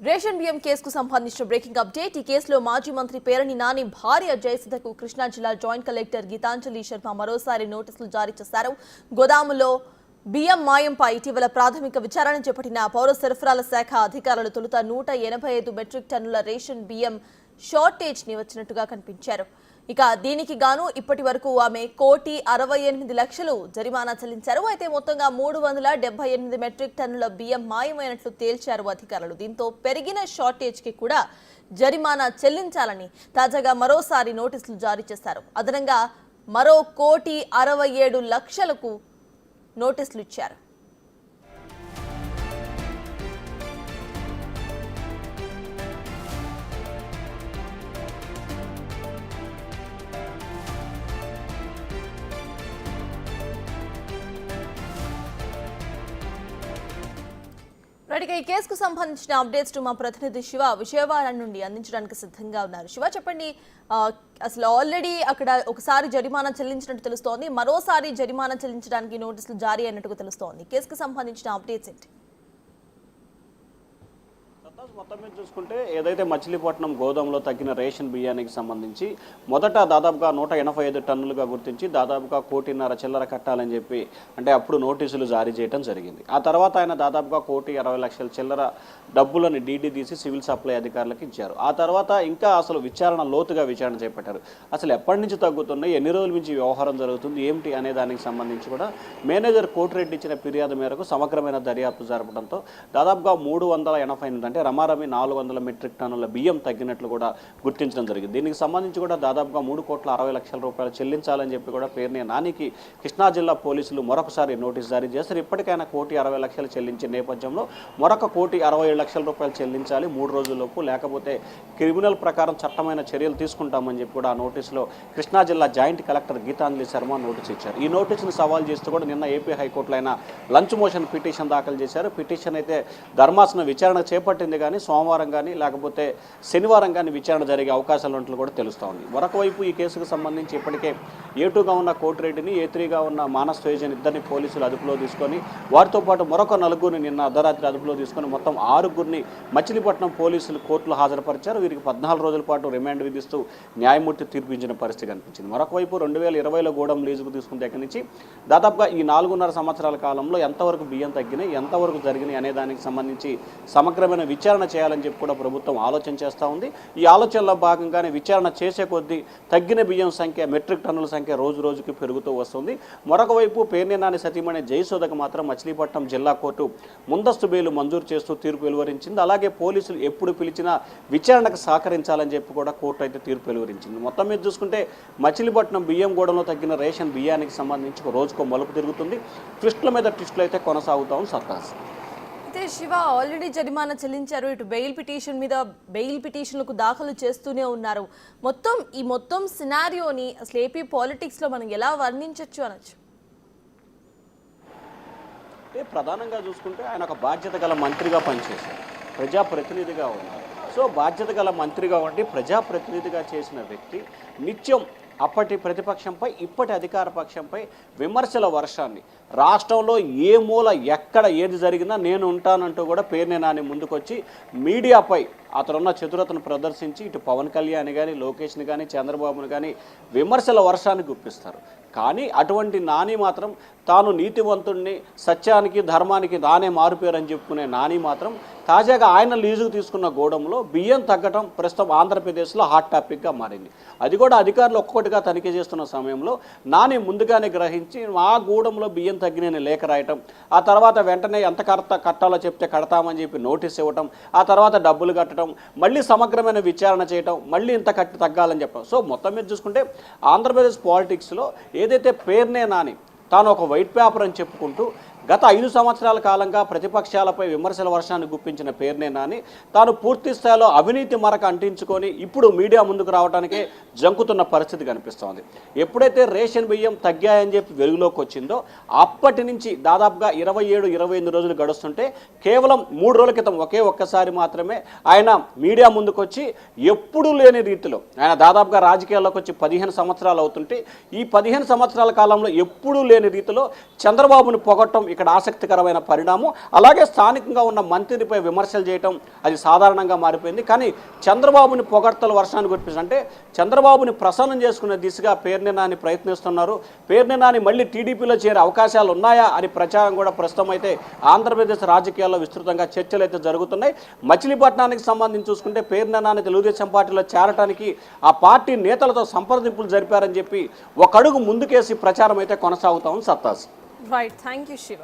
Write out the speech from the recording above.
Ration బియ్యం కేసుకు సంబంధించిన బ్రేకింగ్ అప్డేట్. ఈ కేసులో మాజీ మంత్రి పేరణి నాని భార్య జయసుధకు కృష్ణా జిల్లా జాయింట్ కలెక్టర్ గీతాంజలి శర్మ మరోసారి నోటీసులు జారీ చేశారు. గోదాములో బియ్యం మాయంపై ఇటీవల ప్రాథమిక విచారణ చేపట్టిన పౌర సరఫరాల శాఖ అధికారులు తొలుత 185 మెట్రిక్ టన్నుల రేషన్ బియ్యం షార్టేజ్ ని వచ్చినట్టుగా కనిపించారు. ఇక దీనికి గాను ఇప్పటి వరకు ఆమె 1,68,00,000 జరిమానా చెల్లించారు. అయితే మొత్తంగా 378 మెట్రిక్ టన్నుల బియ్యం మాయమైనట్లు తేల్చారు అధికారులు. దీంతో పెరిగిన షార్టేజ్ కి కూడా జరిమానా చెల్లించాలని తాజాగా మరోసారి నోటీసులు జారీ చేశారు. అదనంగా మరో 1,67,00,000కు నోటీసులు ఇచ్చారు. ఈ కేసుకు సంబంధించిన అప్డేట్స్ మా ప్రతినిధి శివ విజయవాడ నుండి అందించడానికి సిద్ధంగా ఉన్నారు. శివ, చెప్పండి, అసలు ఆల్రెడీ అక్కడ ఒకసారి జరిమానా చెల్లించినట్టు తెలుస్తోంది, మరోసారి జరిమానా చెల్లించడానికి నోటీసులు జారీ అయినట్టుగా తెలుస్తోంది. కేసుకు సంబంధించిన అప్డేట్స్ ఏంటి? మొత్తం మీద చూసుకుంటే ఏదైతే మచిలీపట్నం గోదాంలో తగ్గిన రేషన్ బియ్యానికి సంబంధించి మొదట దాదాపుగా 185 టన్నులుగా గుర్తించి దాదాపుగా 1,50,00,000 చిల్లర కట్టాలని చెప్పి అంటే అప్పుడు నోటీసులు జారీ చేయడం జరిగింది. ఆ తర్వాత ఆయన దాదాపుగా 1,60,00,000 చిల్లర డబ్బులను డీడీ తీసి సివిల్ సప్లై అధికారులకు ఇచ్చారు. ఆ తర్వాత ఇంకా అసలు లోతుగా విచారణ చేపట్టారు. అసలు ఎప్పటి నుంచి తగ్గుతున్నాయి, ఎన్ని రోజుల నుంచి వ్యవహారం జరుగుతుంది, ఏమిటి అనే దానికి సంబంధించి కూడా మేనేజర్ కోటిరెడ్డి ఇచ్చిన ఫిర్యాదు మేరకు సమగ్రమైన దర్యాప్తు జరపడంతో దాదాపుగా 388 అంటే రమారమి 400 మెట్రిక్ టన్నుల బియ్యం తగ్గినట్లు కూడా గుర్తించడం జరిగింది. దీనికి సంబంధించి కూడా దాదాపుగా 3,60,00,000 రూపాయలు చెల్లించాలని చెప్పి కూడా పేర్ని నానికి కృష్ణా జిల్లా పోలీసులు మరొకసారి నోటీసు జారీ చేశారు. ఇప్పటికైనా 1,60,00,000 చెల్లించే నేపథ్యంలో మరొక 1,67,00,000 రూపాయలు చెల్లించాలి 3 రోజుల్లోపు, లేకపోతే క్రిమినల్ ప్రకారం చట్టమైన చర్యలు తీసుకుంటామని చెప్పి కూడా ఆ నోటీసులో కృష్ణా జిల్లా joint collector Geetanjali Sharma notice ఇచ్చారు. ఈ నోటీసును సవాల్ చేస్తూ కూడా నిన్న ఏపీ హైకోర్టులో ఆయన లంచ్ మోషన్ పిటిషన్ దాఖలు చేశారు. పిటిషన్ అయితే ధర్మాసనం విచారణ చేపట్టింది కానీ సోమవారం కానీ లేకపోతే శనివారం కానీ విచారణ జరిగే అవకాశాలు ఉన్నట్లు కూడా తెలుస్తూ ఉంది. మరొక వైపు ఈ కేసుకు సంబంధించి ఇప్పటికే A2గా ఉన్న కోటిరెడ్డిని, A3గా ఉన్న మానస్ తేజన్ ఇద్దరిని పోలీసులు అదుపులో తీసుకొని వారితో పాటు మరొక 4గురిని నిన్న అర్ధరాత్రి అదుపులో తీసుకొని మొత్తం 6గురిని మచిలీపట్నం పోలీసులు కోర్టులో హాజరుపరిచారు. వీరికి 14 రోజుల పాటు రిమాండ్ విధిస్తూ న్యాయమూర్తి తీర్పించిన పరిస్థితి కనిపించింది. మరొక వైపు 2020లో గూడెం లీజుకు తీసుకున్న దగ్గర నుంచి దాదాపుగా ఈ 4.5 సంవత్సరాల కాలంలో ఎంతవరకు బియ్యం తగ్గినాయి, ఎంతవరకు జరిగినాయి అనే దానికి సంబంధించి సమగ్రమైన విచారణ చేయాలని చెప్పి కూడా ప్రభుత్వం ఆలోచన చేస్తూ ఉంది. ఈ ఆలోచనలో భాగంగానే విచారణ చేసే కొద్దీ తగ్గిన బియ్యం సంఖ్య, మెట్రిక్ టన్నుల సంఖ్య రోజు రోజుకి పెరుగుతూ వస్తుంది. మరొక వైపు పేర్ని నాని సతీమణి జయసుధకు మాత్రం మచిలీపట్నం జిల్లా కోర్టు ముందస్తు బెయిల్ మంజూరు చేస్తూ తీర్పు వెలువరించింది. అలాగే పోలీసులు ఎప్పుడు పిలిచినా విచారణకు సహకరించాలని చెప్పి కూడా కోర్టు అయితే తీర్పు వెలువరించింది. మొత్తం మీద చూసుకుంటే మచిలీపట్నం బియ్యం గూడెంలో తగ్గిన రేషన్ బియ్యానికి సంబంధించి రోజుకో మలుపు తిరుగుతుంది. ట్విస్టుల మీద ట్విస్టులు అయితే కొనసాగుతా ఉంది సర్కార్. అయితే శివ, ఆల్రెడీ జరిమానా చెల్లించారు, ఇటు బెయిల్ పిటిషన్ మీద బెయిల్ పిటిషన్లకు దాఖలు చేస్తూనే ఉన్నారు. మొత్తం సినారియోని అసలు ఏపీ పాలిటిక్స్ లో మనం ఎలా వర్ణించవచ్చు అనొచ్చు? అంటే ప్రధానంగా చూసుకుంటే ఆయన ఒక బాధ్యత గల మంత్రిగా పనిచేశారు, ప్రజాప్రతినిధిగా ఉన్నారు. సో బాధ్యత గల మంత్రిగా ఉండి ప్రజాప్రతినిధిగా చేసిన వ్యక్తి నిత్యం అప్పటి ప్రతిపక్షంపై ఇప్పటి అధికార పక్షంపై విమర్శల వర్షాన్ని, రాష్ట్రంలో ఏ మూల ఎక్కడ ఏది జరిగినా నేను ఉంటానంటూ కూడా పేర్ని నాని ముందుకొచ్చి మీడియాపై అతనున్న చతురతను ప్రదర్శించి ఇటు పవన్ కళ్యాణ్ కానీ, లోకేష్ని కానీ, చంద్రబాబుని కానీ విమర్శల వర్షాన్ని గుప్పిస్తారు. కానీ అటువంటి నాని మాత్రం తాను నీతివంతుడిని, సత్యానికి ధర్మానికి తానే మారుపేరని చెప్పుకునే నాని మాత్రం తాజాగా ఆయన లీజుకు తీసుకున్న గూడెంలో బియ్యం తగ్గటం ప్రస్తుతం ఆంధ్రప్రదేశ్లో హాట్ టాపిక్గా మారింది. అది కూడా అధికారులు ఒక్కొక్కటిగా తనిఖీ చేస్తున్న సమయంలో నాని ముందుగానే గ్రహించి ఆ గూడెంలో బియ్యం తగ్గిన లేఖ రాయటం, ఆ తర్వాత వెంటనే ఎంత కట్టాలో చెప్తే కడతామని చెప్పి నోటీస్ ఇవ్వటం, ఆ తర్వాత డబ్బులు కట్టడం, మళ్ళీ సమగ్రమైన విచారణ చేయటం, మళ్ళీ ఇంత కట్టి తగ్గాలని చెప్పడం. సో మొత్తం మీద చూసుకుంటే ఆంధ్రప్రదేశ్ పాలిటిక్స్లో ఏదైతే పేర్నే నాని తాను ఒక వైట్ పేపర్ అని చెప్పుకుంటూ గత 5 సంవత్సరాల కాలంగా ప్రతిపక్షాలపై విమర్శల వర్షాన్ని గుప్పించిన పేర్నే నాని తాను పూర్తి స్థాయిలో అవినీతి మరక అంటించుకొని ఇప్పుడు మీడియా ముందుకు రావడానికే జంకుతున్న పరిస్థితి కనిపిస్తోంది. ఎప్పుడైతే రేషన్ బియ్యం తగ్గాయని చెప్పి వెలుగులోకి వచ్చిందో అప్పటి నుంచి దాదాపుగా 27-28 రోజులు గడుస్తుంటే కేవలం 3 రోజుల క్రితం ఒక్కసారి మాత్రమే ఆయన మీడియా ముందుకు వచ్చి ఎప్పుడూ లేని రీతిలో ఆయన దాదాపుగా రాజకీయాల్లోకి వచ్చి 15 సంవత్సరాలు అవుతుంటే ఈ 15 సంవత్సరాల కాలంలో ఎప్పుడూ లేని రీతిలో చంద్రబాబును పొగట్టం ఇక్కడ ఆసక్తికరమైన పరిణామం. అలాగే స్థానికంగా ఉన్న మంత్రిపై విమర్శలు చేయటం అది సాధారణంగా మారిపోయింది. కానీ చంద్రబాబుని పొగడ్తల వర్షాన్ని గుర్తించి అంటే చంద్రబాబుని ప్రసన్నం చేసుకునే దిశగా పేర్ని నాని ప్రయత్నిస్తున్నారు. పేర్ని నాని మళ్ళీ టీడీపీలో చేరే అవకాశాలు ఉన్నాయా అని ప్రచారం కూడా ప్రస్తుతం అయితే ఆంధ్రప్రదేశ్ రాజకీయాల్లో విస్తృతంగా చర్చలు అయితే జరుగుతున్నాయి. మచిలీపట్నానికి సంబంధించి చూసుకుంటే పేర్ని నాని తెలుగుదేశం పార్టీలో చేరటానికి ఆ పార్టీ నేతలతో సంప్రదింపులు జరిపారని చెప్పి ఒక అడుగు ముందుకేసి ప్రచారం అయితే కొనసాగుతా ఉంది. సత్తాస్. Right, thank you Shiva.